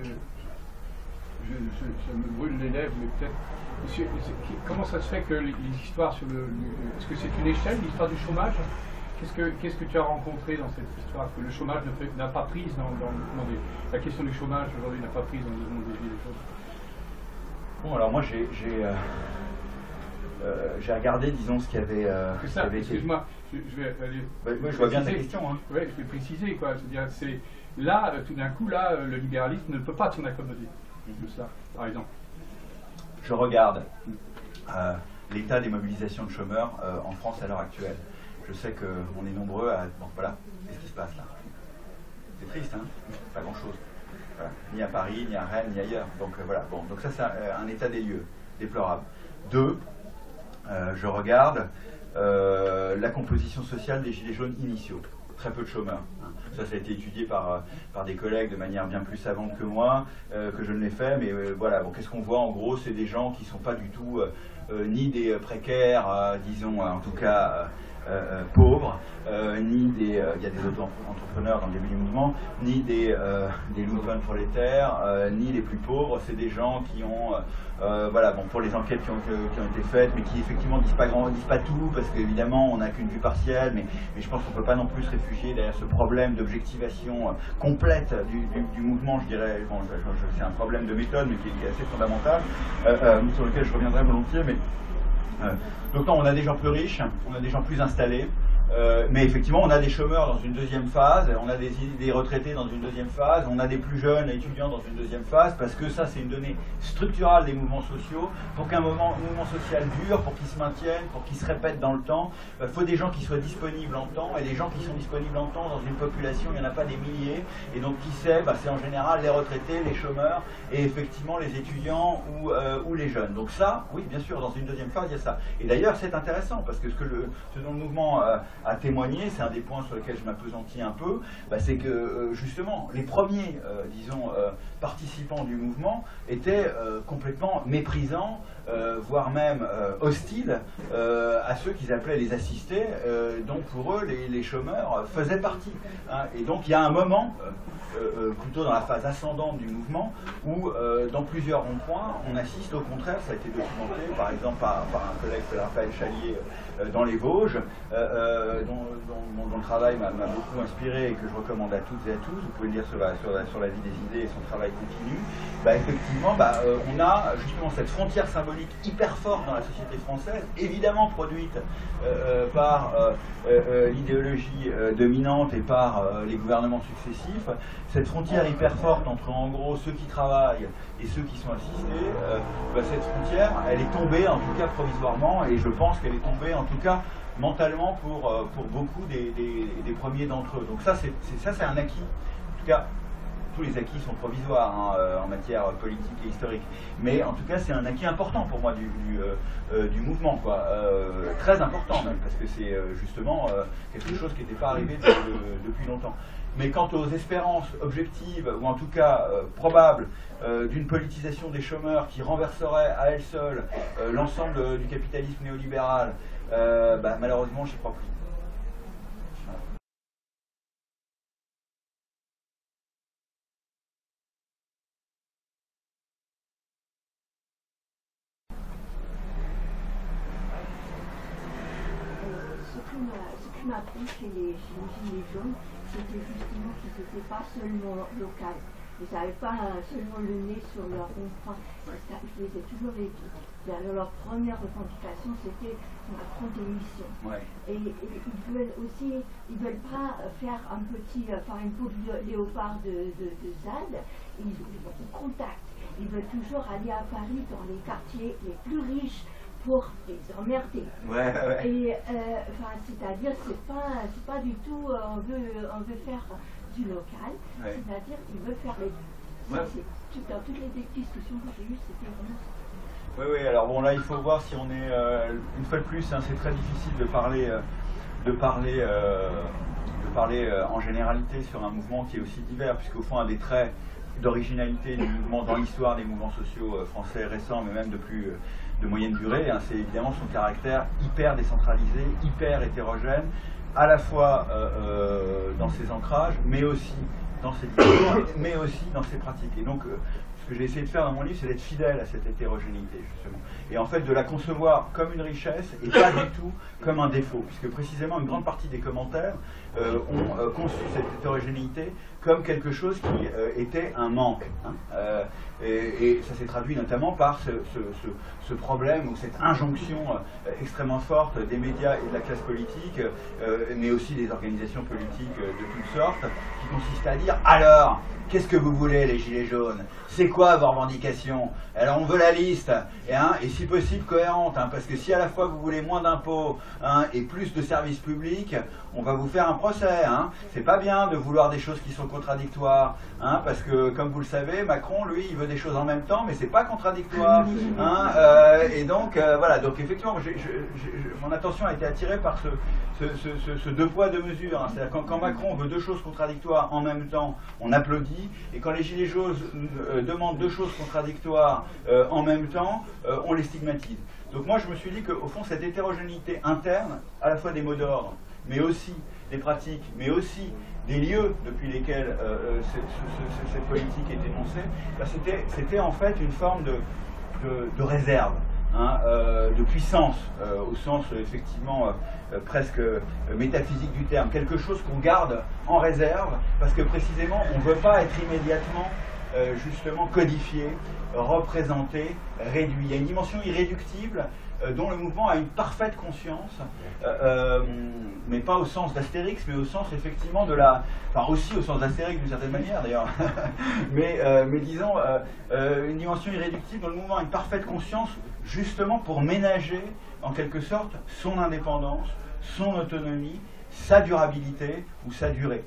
ça me brûle les lèvres, mais peut-être. Comment ça se fait que les histoires sur le. Est-ce que c'est une échelle, l'histoire du chômage? Qu'est-ce que tu as rencontré dans cette histoire que le chômage n'a pas prise la question du chômage aujourd'hui n'a pas prise dans le monde des Gilets jaunes? Bon, alors moi j'ai regardé, disons, ce qui avait. C'est ça, excuse-moi, je vais aller. Moi je vois bien ta question. Hein. Oui, je vais préciser, quoi. C'est-à-dire, là, tout d'un coup, là, le libéralisme ne peut pas s'en accommoder de ça, par exemple. Je regarde l'état des mobilisations de chômeurs en France à l'heure actuelle. Je sais qu'on est nombreux à... Bon, voilà, qu'est-ce qui se passe là? C'est triste, hein? Pas grand-chose. Voilà. Ni à Paris, ni à Rennes, ni ailleurs. Donc voilà, bon, donc ça c'est un état des lieux, déplorable. 2, je regarde la composition sociale des Gilets jaunes initiaux. Très peu de chômeurs. Hein. Ça a été étudié par des collègues de manière bien plus savante que moi, que je ne l'ai fait, mais voilà, bon, qu'est-ce qu'on voit en gros? C'est des gens qui ne sont pas du tout ni des précaires, disons, en tout cas... pauvres, ni des... il y a des auto-entrepreneurs dans le début du mouvement, ni des lumpen prolétaires, ni les plus pauvres. C'est des gens qui ont... voilà, bon, pour les enquêtes qui ont été faites, mais qui effectivement disent pas tout, parce qu'évidemment on n'a qu'une vue partielle, mais je pense qu'on ne peut pas non plus se réfugier derrière ce problème d'objectivation complète du mouvement, je dirais. Bon, c'est un problème de méthode, mais qui est assez fondamental, sur lequel je reviendrai volontiers, mais... donc non, on a des gens plus riches, on a des gens plus installés, mais effectivement on a des chômeurs dans une deuxième phase, on a des retraités dans une deuxième phase, on a des plus jeunes étudiants dans une deuxième phase, parce que ça c'est une donnée structurale des mouvements sociaux. Pour qu'un mouvement social dure, pour qu'il se maintienne, pour qu'il se répète dans le temps, il faut des gens qui soient disponibles en temps, et des gens qui sont disponibles en temps dans une population, il n'y en a pas des milliers, et donc qui c'est? C'est en général les retraités, les chômeurs, et effectivement les étudiants ou les jeunes. Donc ça, oui bien sûr, dans une deuxième phase il y a ça. Et d'ailleurs c'est intéressant, parce que ce dont le mouvement a témoigné, c'est un des points sur lesquels je m'appesantis un peu, c'est que justement les premiers, disons, participants du mouvement étaient complètement méprisants, voire même hostiles à ceux qu'ils appelaient les assistés, dont pour eux les chômeurs faisaient partie. Hein. Et donc il y a un moment, plutôt dans la phase ascendante du mouvement, où dans plusieurs ronds-points, on assiste au contraire, ça a été documenté par exemple par un collègue, Raphaël Chalier, dans les Vosges, dont le travail m'a beaucoup inspiré et que je recommande à toutes et à tous. Vous pouvez le lire sur la vie des idées, et son travail continue. Effectivement, on a justement cette frontière symbolique hyper forte dans la société française, évidemment produite par l'idéologie dominante et par les gouvernements successifs. Cette frontière hyper forte entre en gros ceux qui travaillent et ceux qui sont assistés, cette frontière, elle est tombée en tout cas provisoirement, et je pense qu'elle est tombée en tout cas mentalement pour beaucoup des premiers d'entre eux. Donc ça c'est un acquis. En tout cas, tous les acquis sont provisoires en matière politique et historique. Mais en tout cas, c'est un acquis important pour moi du mouvement, quoi. Très important même, parce que c'est justement quelque chose qui n'était pas arrivé depuis longtemps. Mais quant aux espérances objectives, ou en tout cas probables, d'une politisation des chômeurs qui renverserait à elle seule l'ensemble du capitalisme néolibéral, malheureusement, j'y crois plus. Ce qui m'a plu chez les Gilets jaunes, c'était justement qu'ils n'étaient pas seulement locaux. Ils n'avaient pas seulement le nez sur leur rond-point. Je les ai toujours vécus. Leur première revendication, c'était prendre des missions. Ouais. Et ils veulent aussi, ils veulent pas faire une peau de léopard de ZAD. Ils contactent. Ils veulent toujours aller à Paris dans les quartiers les plus riches, pour les emmerder. Ouais. Et c'est-à-dire, c'est pas du tout on veut faire du local, ouais. C'est-à-dire qu'il veut faire les deux. Ouais. Dans toutes les discussions que j'ai eues, c'était vraiment ça. Oui, alors bon, là il faut voir si on est une fois de plus, hein, c'est très difficile de parler en généralité sur un mouvement qui est aussi divers, puisqu'au fond un des traits d'originalité du mouvement dans l'histoire des mouvements sociaux français récents, mais même de moyenne durée, hein, c'est évidemment son caractère hyper décentralisé, hyper hétérogène, à la fois dans ses ancrages, mais aussi dans ses discours, mais aussi dans ses pratiques. Et donc, ce que j'ai essayé de faire dans mon livre, c'est d'être fidèle à cette hétérogénéité, justement. Et en fait, de la concevoir comme une richesse et pas du tout comme un défaut, puisque précisément une grande partie des commentaires ont conçu cette hétérogénéité comme quelque chose qui était un manque. Hein. Et ça s'est traduit notamment par ce problème ou cette injonction extrêmement forte des médias et de la classe politique, mais aussi des organisations politiques de toutes sortes, qui consiste à dire « Alors, qu'est-ce que vous voulez, les Gilets jaunes? C'est quoi vos revendications? Alors on veut la liste, et si possible cohérente, parce que si à la fois vous voulez moins d'impôts et plus de services publics, on va vous faire un procès. C'est pas bien de vouloir des choses qui sont contradictoires, parce que comme vous le savez, Macron, lui, il veut des choses en même temps, mais c'est pas contradictoire. Et donc, voilà, donc effectivement, mon attention a été attirée par ce deux poids, deux mesures. C'est-à-dire quand Macron veut deux choses contradictoires en même temps, on applaudit, et quand les Gilets jaunes demandent deux choses contradictoires en même temps, on les stigmatise. Donc moi je me suis dit qu'au fond cette hétérogénéité interne, à la fois des mots d'ordre, mais aussi des pratiques, mais aussi des lieux depuis lesquels cette politique est énoncée, c'était en fait une forme de réserve. De puissance, au sens effectivement presque métaphysique du terme, quelque chose qu'on garde en réserve, parce que précisément on ne veut pas être immédiatement justement codifié, représenté, réduit. Il y a une dimension irréductible dont le mouvement a une parfaite conscience, mais pas au sens d'Astérix, mais au sens effectivement de la... Enfin aussi au sens d'Astérix d'une certaine manière d'ailleurs, mais disons une dimension irréductible dont le mouvement a une parfaite conscience justement pour ménager en quelque sorte son indépendance, son autonomie, sa durabilité ou sa durée.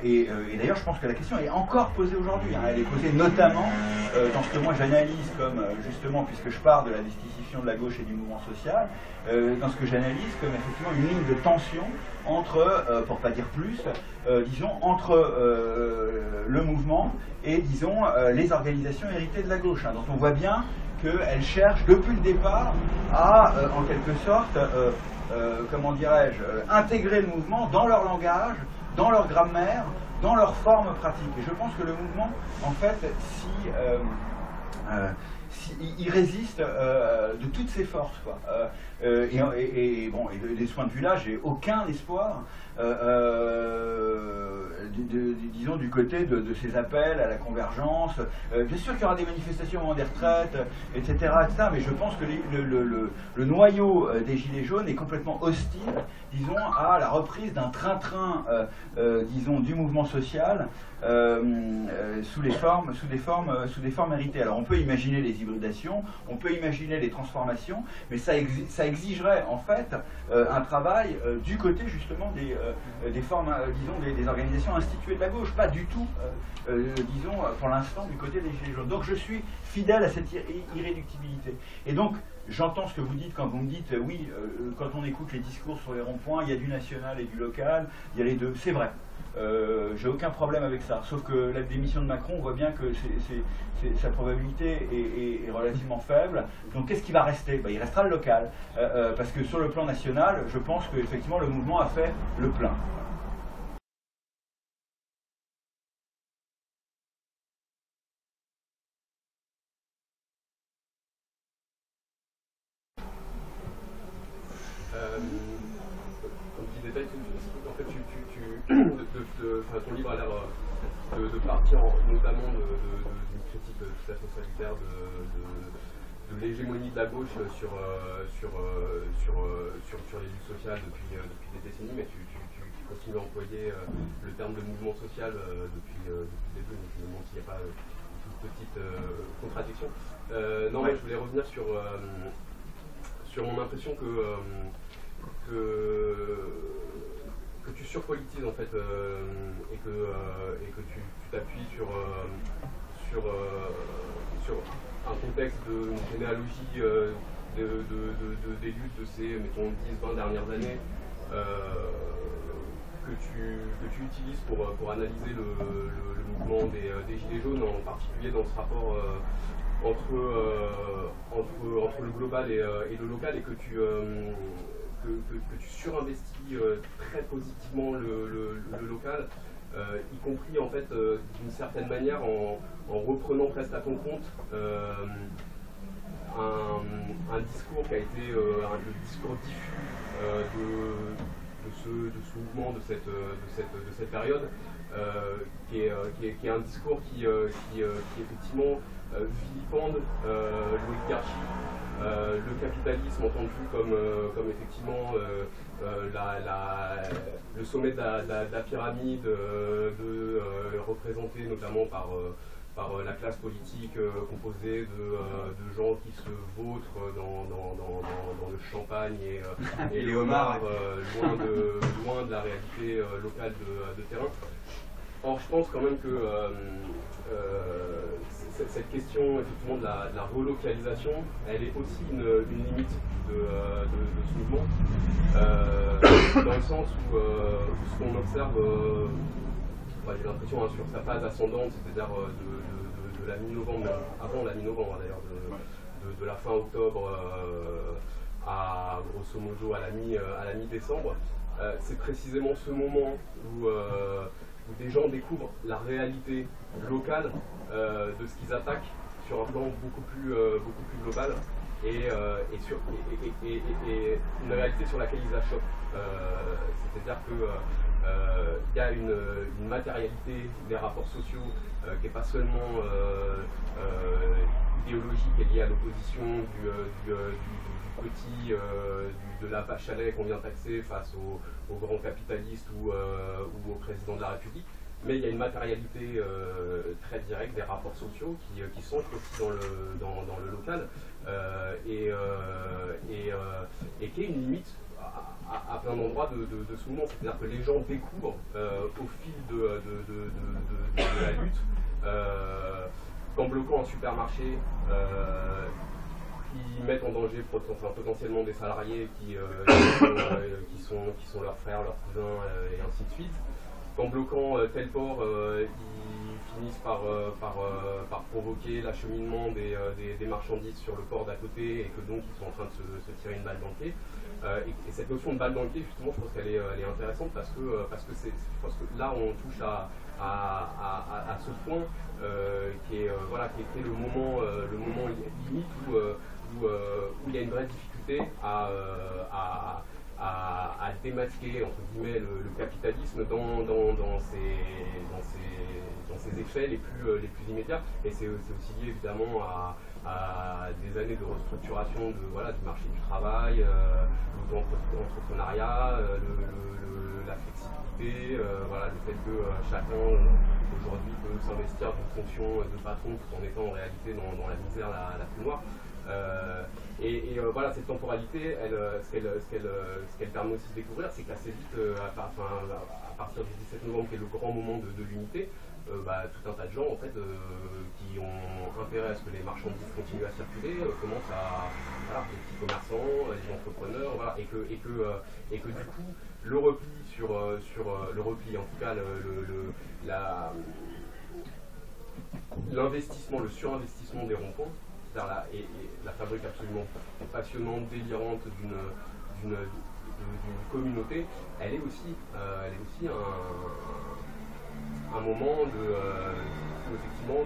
Et d'ailleurs, je pense que la question est encore posée aujourd'hui. Elle est posée notamment dans ce que moi j'analyse comme, justement, puisque je pars de la destitution de la gauche et du mouvement social, dans ce que j'analyse comme effectivement une ligne de tension entre, pour pas dire plus, disons, entre le mouvement et, disons, les organisations héritées de la gauche, dont on voit bien qu'elles cherchent depuis le départ à, en quelque sorte, comment dirais-je, intégrer le mouvement dans leur langage, dans leur grammaire, dans leur forme pratique. Et je pense que le mouvement, en fait, il résiste de toutes ses forces, quoi. Et bon, et de ce point de vue-là, j'ai aucun espoir, disons, du côté de ces appels à la convergence. Bien sûr qu'il y aura des manifestations au moment des retraites, etc., mais je pense que le noyau des Gilets jaunes est complètement hostile, disons, à la reprise d'un train-train, disons, du mouvement social, sous des formes héritées. Alors on peut imaginer les hybridations, on peut imaginer les transformations, mais ça exigerait en fait un travail du côté justement des formes, disons, des organisations instituées de la gauche, pas du tout, disons, pour l'instant, du côté des Gilets jaunes. Donc je suis fidèle à cette irréductibilité. Et donc, j'entends ce que vous dites quand vous me dites, oui, quand on écoute les discours sur les ronds-points, il y a du national et du local, il y a les deux. C'est vrai. J'ai aucun problème avec ça. Sauf que la démission de Macron, on voit bien que sa probabilité est relativement faible. Donc qu'est-ce qui va rester? Il restera le local. Parce que sur le plan national, je pense qu'effectivement le mouvement a fait le plein. Ton livre a l'air de partir notamment d'une critique tout à fait salutaire de l'hégémonie de la gauche sur les luttes sociales depuis des décennies, mais tu continues à employer le terme de mouvement social depuis le début, donc je me demande s'il n'y a pas une toute petite contradiction. Non, mais je voulais revenir sur mon impression que tu surpolitises en fait et que tu t'appuies sur un contexte de généalogie des luttes de ces, mettons, 10-20 dernières années que tu utilises pour analyser le mouvement des Gilets jaunes, en particulier dans ce rapport entre le global et le local, et que tu surinvestis très positivement le local, y compris en fait d'une certaine manière en reprenant presque à ton compte un discours qui a été le discours diffus de ce mouvement, de cette période, qui est un discours qui effectivement vilipende l'oligarchie, le capitalisme entendu comme effectivement le sommet de la pyramide, représenté notamment par la classe politique composée de gens qui se vautrent dans le champagne et les homards, loin de la réalité locale de terrain. Or, je pense quand même que cette question effectivement de la relocalisation, elle est aussi une limite de ce mouvement, dans le sens où ce qu'on observe, j'ai l'impression sur sa phase ascendante, c'est-à-dire de la mi-novembre, avant la mi-novembre d'ailleurs, de la fin octobre à grosso modo à la mi-décembre, c'est précisément ce moment où des gens découvrent la réalité locale de ce qu'ils attaquent sur un plan beaucoup plus global et une réalité sur laquelle ils achoppent. C'est-à-dire que il y a une matérialité des rapports sociaux qui n'est pas seulement idéologique et liée à l'opposition de la vache à lait qu'on vient taxer face aux grands capitalistes ou au président de la République, mais il y a une matérialité très directe des rapports sociaux qui s'ancrent aussi dans le local et qui est une limite à plein d'endroits de ce mouvement. C'est-à-dire que les gens découvrent au fil de la lutte qu'en bloquant un supermarché, qui mettent en danger potentiellement des salariés qui sont leurs frères, leurs cousins et ainsi de suite. Qu'en bloquant tel port, ils finissent par provoquer l'acheminement des marchandises sur le port d'à côté et que donc ils sont en train de se tirer une balle dans le pied. Et cette notion de balle dans le pied, justement, je pense qu'elle est intéressante parce que je pense que là on touche à ce point qui est le moment limite où il y a une vraie difficulté à démasquer entre guillemets le capitalisme dans ses effets les plus immédiats, et c'est aussi lié évidemment à des années de restructuration du marché du travail, l'auto-entrepreneuriat, la flexibilité, le fait que chacun aujourd'hui peut s'investir d'une fonction de patron tout en étant en réalité dans la misère la plus noire. Cette temporalité, ce qu'elle permet aussi de découvrir, c'est qu'assez vite, à partir du 17 novembre, qui est le grand moment de l'unité, tout un tas de gens en fait, qui ont intérêt à ce que les marchandises continuent à circuler, commencent les petits commerçants, les entrepreneurs, et que du coup, le repli le repli, en tout cas l'investissement, le surinvestissement des ronds-points, et la fabrique absolument passionnante, délirante d'une communauté, elle est aussi un moment où effectivement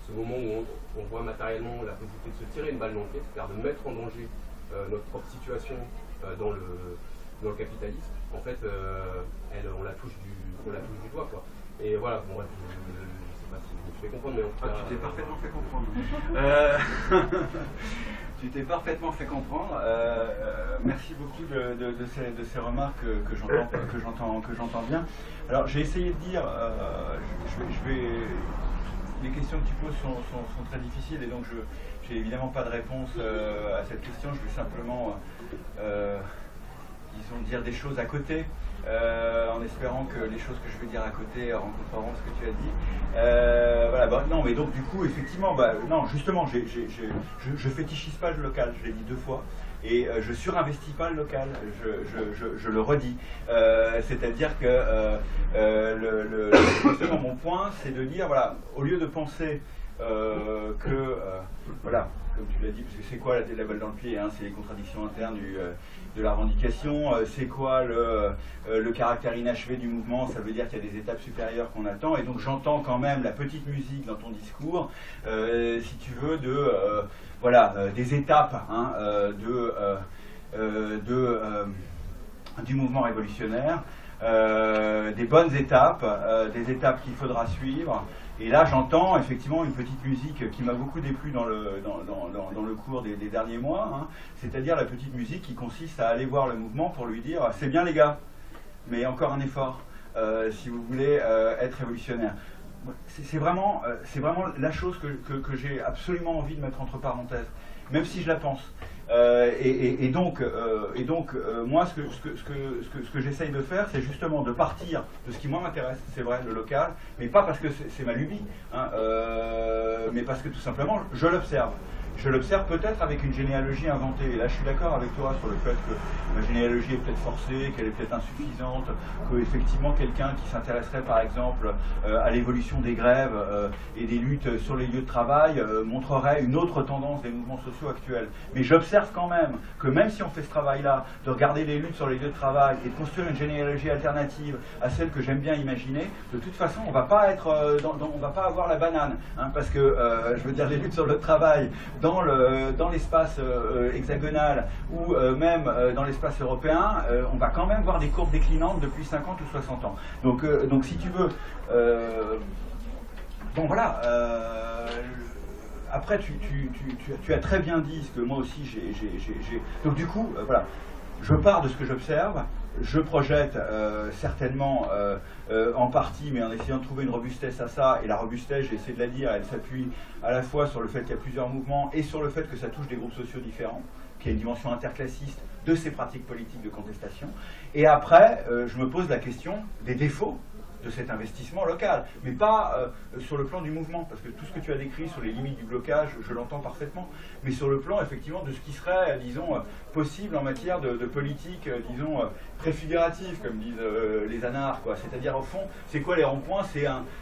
ce moment où on voit matériellement la possibilité de se tirer une balle dans le pied, c'est-à-dire de mettre en danger notre propre situation dans le capitalisme. En fait, on la touche du doigt, quoi. Et voilà, bon, bref, je sais pas si je me fais comprendre, mais en tout cas, tu t'es parfaitement fait comprendre. Tu t'es parfaitement fait comprendre. Merci beaucoup de ces remarques que j'entends bien. Alors, j'ai essayé de dire, les questions que tu poses sont très difficiles et donc j'ai évidemment pas de réponse à cette question. Je vais simplement, dire des choses à côté. En espérant que les choses que je vais dire à côté rencontreront ce que tu as dit. Non, mais donc du coup, effectivement, non, justement, je fétichise pas le local, je l'ai dit 2 fois, et je surinvestis pas le local, je le redis. C'est-à-dire que mon point, c'est de dire, au lieu de penser que, comme tu l'as dit, parce que c'est quoi la balle dans le pied, hein, c'est les contradictions internes de la revendication, c'est quoi le caractère inachevé du mouvement, ça veut dire qu'il y a des étapes supérieures qu'on attend, et donc j'entends quand même la petite musique dans ton discours, si tu veux, des étapes hein, du mouvement révolutionnaire, des bonnes étapes, des étapes qu'il faudra suivre. Et là, j'entends effectivement une petite musique qui m'a beaucoup déplu dans le cours des derniers mois, hein, c'est-à-dire la petite musique qui consiste à aller voir le mouvement pour lui dire « c'est bien les gars, mais encore un effort si vous voulez être révolutionnaire ». C'est vraiment la chose que j'ai absolument envie de mettre entre parenthèses, même si je la pense. Et donc, moi, ce que j'essaye de faire, c'est justement de partir de ce qui moi m'intéresse, c'est vrai, le local, mais pas parce que c'est ma lubie, hein, mais parce que tout simplement, je l'observe. Je l'observe peut-être avec une généalogie inventée. Et là, je suis d'accord avec toi sur le fait que ma généalogie est peut-être forcée, qu'elle est peut-être insuffisante, qu'effectivement, quelqu'un qui s'intéresserait, par exemple, à l'évolution des grèves et des luttes sur les lieux de travail montrerait une autre tendance des mouvements sociaux actuels. Mais j'observe quand même si on fait ce travail-là, de regarder les luttes sur les lieux de travail et de construire une généalogie alternative à celle que j'aime bien imaginer, de toute façon, on ne va pas être on va pas avoir la banane, hein, parce que, je veux dire, les luttes sur le travail, dans l'espace hexagonal ou même dans l'espace européen, on va quand même voir des courbes déclinantes depuis 50 ou 60 ans. Donc si tu veux, bon voilà, après tu as très bien dit ce que moi aussi j'ai... Donc du coup, voilà, je pars de ce que j'observe, je projette certainement en partie, mais en essayant de trouver une robustesse à ça, et la robustesse, j'ai essayé de la dire, elle s'appuie à la fois sur le fait qu'il y a plusieurs mouvements et sur le fait que ça touche des groupes sociaux différents, qu'il y a une dimension interclassiste de ces pratiques politiques de contestation. Et après, je me pose la question des défauts de cet investissement local, mais pas sur le plan du mouvement, parce que tout ce que tu as décrit sur les limites du blocage, je l'entends parfaitement, mais sur le plan effectivement de ce qui serait, disons, possible en matière de politique, disons, préfigurative, comme disent les anards, quoi. C'est-à-dire, au fond, c'est quoi les ronds-points?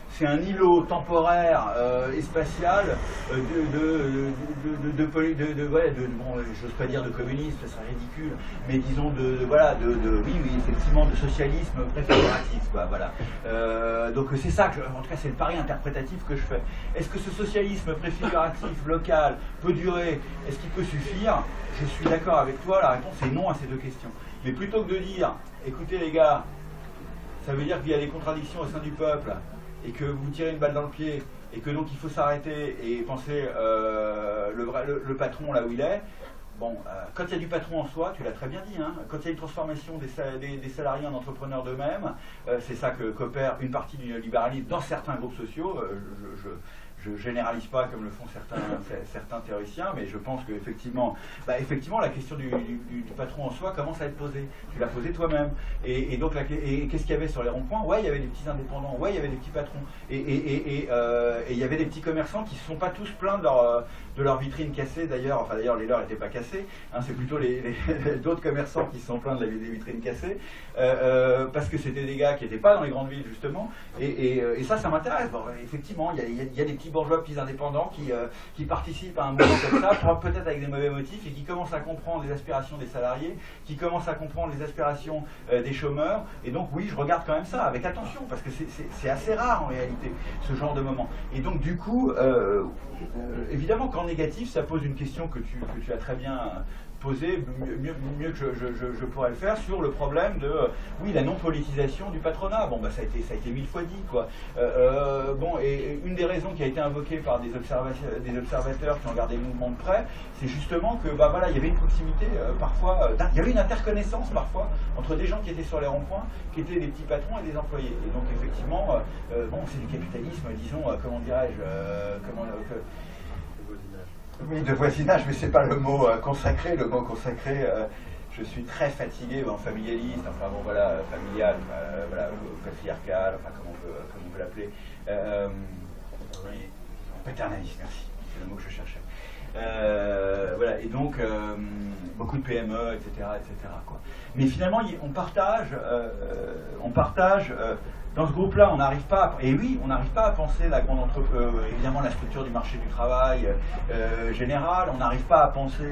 C'est un îlot temporaire et spatial bon, j'ose pas dire de communisme, ça serait ridicule, mais disons oui, effectivement, de socialisme préfiguratif, quoi, voilà. Donc c'est ça, en tout cas c'est le pari interprétatif que je fais. Est-ce que ce socialisme préfiguratif local peut durer? Est-ce qu'il peut suffire? Je suis d'accord avec toi, la réponse est non à ces deux questions. Mais plutôt que de dire, écoutez les gars, ça veut dire qu'il y a des contradictions au sein du peuple, et que vous tirez une balle dans le pied, et que donc il faut s'arrêter et penser le patron là où il est. Bon, quand il y a du patron en soi, tu l'as très bien dit, hein, quand il y a une transformation des salariés en entrepreneurs d'eux-mêmes, c'est ça qu'opère une partie du néolibéralisme dans certains groupes sociaux. Je généralise pas comme le font certains théoriciens, mais je pense qu'effectivement, effectivement, la question du patron en soi commence à être posée. Tu l'as posée toi-même. Et donc, qu'est-ce qu'il y avait sur les ronds-points? Ouais, il y avait des petits indépendants, ouais, il y avait des petits patrons. Et il y avait des petits commerçants qui ne se sont pas tous plaints de leur vitrine cassée, d'ailleurs. Enfin, d'ailleurs, les leurs n'étaient pas cassés. Hein, c'est plutôt d'autres commerçants qui se sont plaints des vitrines cassées, parce que c'était des gars qui n'étaient pas dans les grandes villes, justement. Et ça m'intéresse. Bon, effectivement, il y a des petits bourgeois, petits indépendants qui participent à un mouvement comme ça, peut-être avec des mauvais motifs, et qui commencent à comprendre les aspirations des salariés, qui commencent à comprendre les aspirations des chômeurs. Et donc oui, je regarde quand même ça avec attention, parce que c'est assez rare en réalité, ce genre de moment. Et donc du coup, évidemment qu'en négatif, ça pose une question que tu as très bien posée, mieux que je pourrais le faire, sur le problème de, oui, la non-politisation du patronat. Bon, ça a été 1000 fois dit, quoi. Bon, et une des raisons qui a été invoquée par des observateurs qui ont regardé le mouvement de près, c'est justement que, voilà, il y avait une proximité, parfois, il y avait une interconnaissance, parfois, entre des gens qui étaient sur les ronds-points, qui étaient des petits patrons et des employés. Et donc, effectivement, bon, c'est du capitalisme, disons, comment dirais-je, oui, de voisinage, mais c'est pas le mot consacré. Le mot consacré, je suis très fatigué, familialiste, enfin bon voilà, familial, voilà, patriarcal, enfin comme on peut l'appeler, paternaliste, merci, c'est le mot que je cherchais. Voilà, et donc beaucoup de PME, etc., quoi. Mais finalement, on partage dans ce groupe-là, on n'arrive pas, et oui, on n'arrive pas à penser la grande entreprise, évidemment la structure du marché du travail général, on n'arrive pas à penser,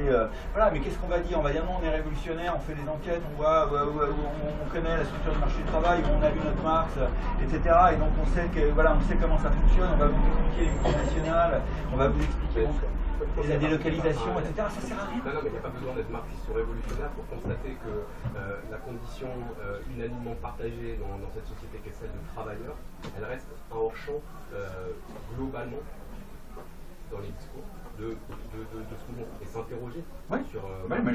voilà, mais qu'est-ce qu'on va dire? On va dire non, on est révolutionnaire, on fait des enquêtes, on voit, on connaît la structure du marché du travail, on a lu notre Marx, etc. Et donc on sait que, voilà, on sait comment ça fonctionne, on va vous expliquer les multinationales, on va vous expliquer la délocalisation, etc. Ça sert à rien. Non, mais il n'y a pas besoin d'être marxiste ou révolutionnaire pour constater que la condition unanimement partagée dans cette société qu'est celle de travailleurs, elle reste un hors-champ globalement dans les discours de ce mouvement et s'interroger sur. Oui, mais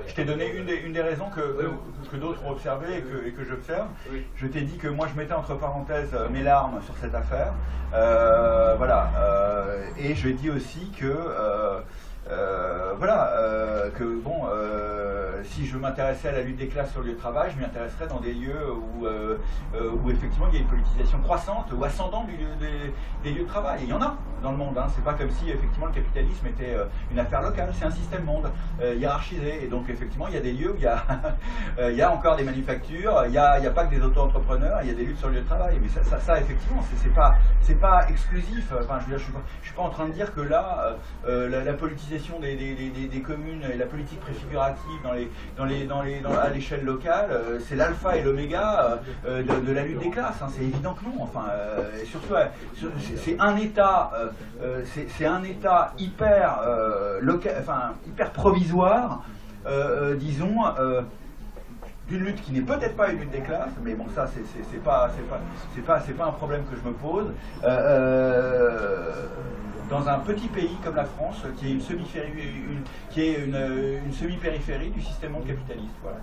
je t'ai donné une des raisons que d'autres ont observées et que j'observe. Oui. Je t'ai dit que moi je mettais entre parenthèses mes larmes sur cette affaire. Voilà. Et je dis aussi que. Que bon, si je m'intéressais à la lutte des classes sur le lieu de travail, je m'y intéresserais dans des lieux où effectivement il y a une politisation croissante ou ascendante des lieux de travail. Et il y en a dans le monde, hein. C'est pas comme si effectivement le capitalisme était une affaire locale, c'est un système monde hiérarchisé. Et donc effectivement il y a des lieux où il y a, il y a encore des manufactures, il n'y a pas que des auto-entrepreneurs, il y a des luttes sur le lieu de travail. Mais ça effectivement, c'est pas exclusif. Enfin, je veux dire, je suis pas en train de dire que là, la politisation des communes et la politique préfigurative à l'échelle locale, c'est l'alpha et l'oméga de la lutte des classes. Hein. C'est évident que non. Enfin, et surtout, c'est un État, hyper hyper provisoire, disons. D'une lutte qui n'est peut-être pas une lutte des classes, mais bon, ça c'est pas un problème que je me pose. Dans un petit pays comme la France, qui est une semi-périphérie du système monde capitaliste. Voilà.